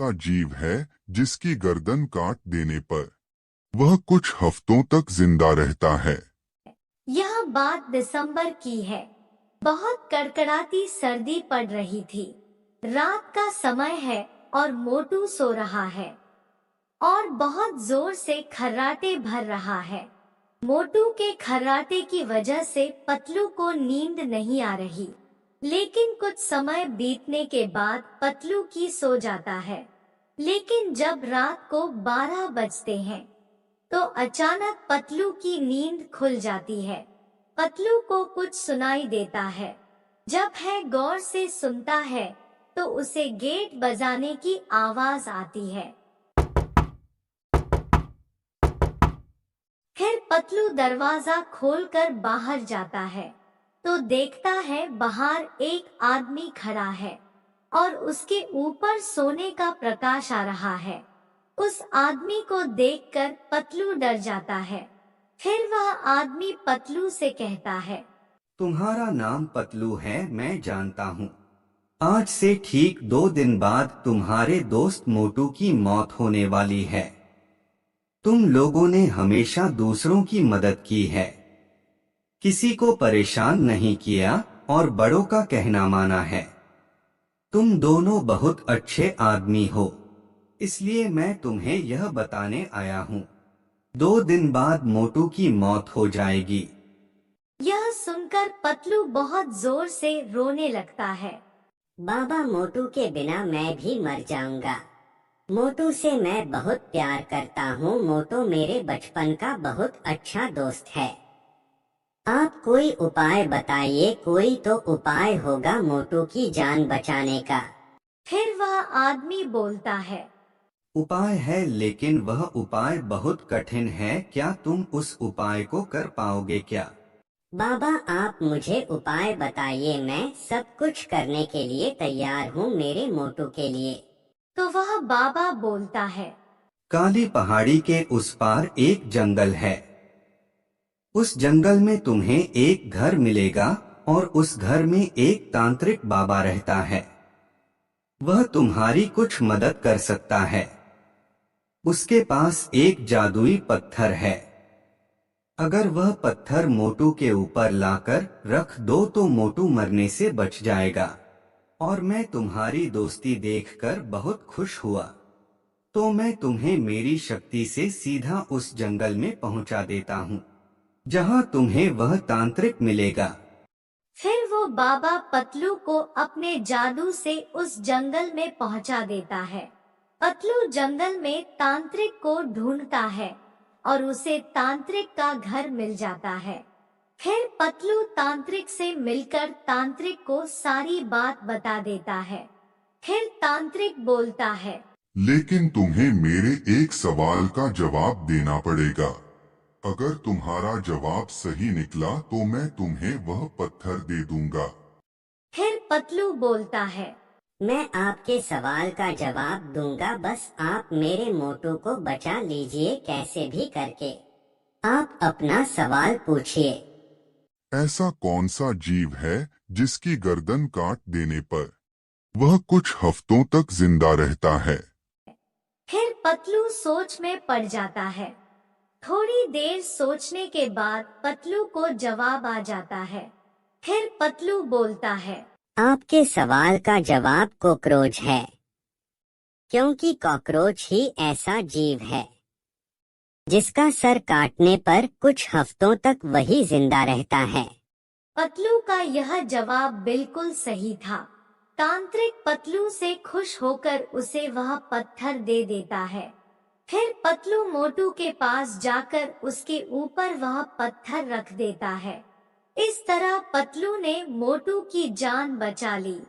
का जीव है जिसकी गर्दन काट देने पर वह कुछ हफ्तों तक जिंदा रहता है। यह बात दिसंबर की है। बहुत कड़कड़ाती सर्दी पड़ रही थी। रात का समय है और मोटू सो रहा है और बहुत जोर से खर्राटे भर रहा है। मोटू के खर्राटे की वजह से पतलू को नींद नहीं आ रही, लेकिन कुछ समय बीतने के बाद पतलू की सो जाता है। लेकिन जब रात को 12 बजते हैं तो अचानक पतलू की नींद खुल जाती है। पतलू को कुछ सुनाई देता है। जब है गौर से सुनता है तो उसे गेट बजाने की आवाज आती है। फिर पतलू दरवाजा खोलकर बाहर जाता है तो देखता है बाहर एक आदमी खड़ा है और उसके ऊपर सोने का प्रकाश आ रहा है। उस आदमी को देखकर पतलू डर जाता है। फिर वह आदमी पतलू से कहता है, तुम्हारा नाम पतलू है, मैं जानता हूँ। आज से ठीक 2 दिन बाद तुम्हारे दोस्त मोटू की मौत होने वाली है। तुम लोगों ने हमेशा दूसरों की मदद की है, किसी को परेशान नहीं किया और बड़ों का कहना माना है। तुम दोनों बहुत अच्छे आदमी हो, इसलिए मैं तुम्हें यह बताने आया हूँ। 2 दिन बाद मोटू की मौत हो जाएगी। यह सुनकर पतलू बहुत जोर से रोने लगता है। बाबा, मोटू के बिना मैं भी मर जाऊंगा। मोटू से मैं बहुत प्यार करता हूँ। मोटू मेरे बचपन का बहुत अच्छा दोस्त है। आप कोई उपाय बताइए, कोई तो उपाय होगा मोटू की जान बचाने का। फिर वह आदमी बोलता है, उपाय है, लेकिन वह उपाय बहुत कठिन है। क्या तुम उस उपाय को कर पाओगे क्या? बाबा, आप मुझे उपाय बताइए, मैं सब कुछ करने के लिए तैयार हूँ मेरे मोटू के लिए। तो वह बाबा बोलता है, काली पहाड़ी के उस पार एक जंगल है। उस जंगल में तुम्हें एक घर मिलेगा और उस घर में एक तांत्रिक बाबा रहता है। वह तुम्हारी कुछ मदद कर सकता है। उसके पास एक जादुई पत्थर है। अगर वह पत्थर मोटू के ऊपर लाकर रख दो तो मोटू मरने से बच जाएगा। और मैं तुम्हारी दोस्ती देखकर बहुत खुश हुआ, तो मैं तुम्हें मेरी शक्ति से सीधा उस जंगल में पहुंचा देता हूँ, जहाँ तुम्हें वह तांत्रिक मिलेगा। फिर वो बाबा पतलू को अपने जादू से उस जंगल में पहुंचा देता है। पतलू जंगल में तांत्रिक को ढूंढता है और उसे तांत्रिक का घर मिल जाता है। फिर पतलू तांत्रिक से मिलकर तांत्रिक को सारी बात बता देता है। फिर तांत्रिक बोलता है, लेकिन तुम्हें मेरे एक सवाल का जवाब देना पड़ेगा। अगर तुम्हारा जवाब सही निकला तो मैं तुम्हें वह पत्थर दे दूंगा। फिर पतलू बोलता है, मैं आपके सवाल का जवाब दूंगा, बस आप मेरे मोटू को बचा लीजिए कैसे भी करके। आप अपना सवाल पूछिए। ऐसा कौन सा जीव है जिसकी गर्दन काट देने पर वह कुछ हफ्तों तक जिंदा रहता है? फिर पतलू सोच में पड़ जाता है। थोड़ी देर सोचने के बाद पतलू को जवाब आ जाता है। फिर पतलू बोलता है, आपके सवाल का जवाब कॉकरोच है, क्योंकि कॉकरोच ही ऐसा जीव है जिसका सर काटने पर कुछ हफ्तों तक वही जिंदा रहता है। पतलू का यह जवाब बिल्कुल सही था। तांत्रिक पतलू से खुश होकर उसे वह पत्थर दे देता है। फिर पतलू मोटू के पास जाकर उसके ऊपर वह पत्थर रख देता है। इस तरह पतलू ने मोटू की जान बचा ली।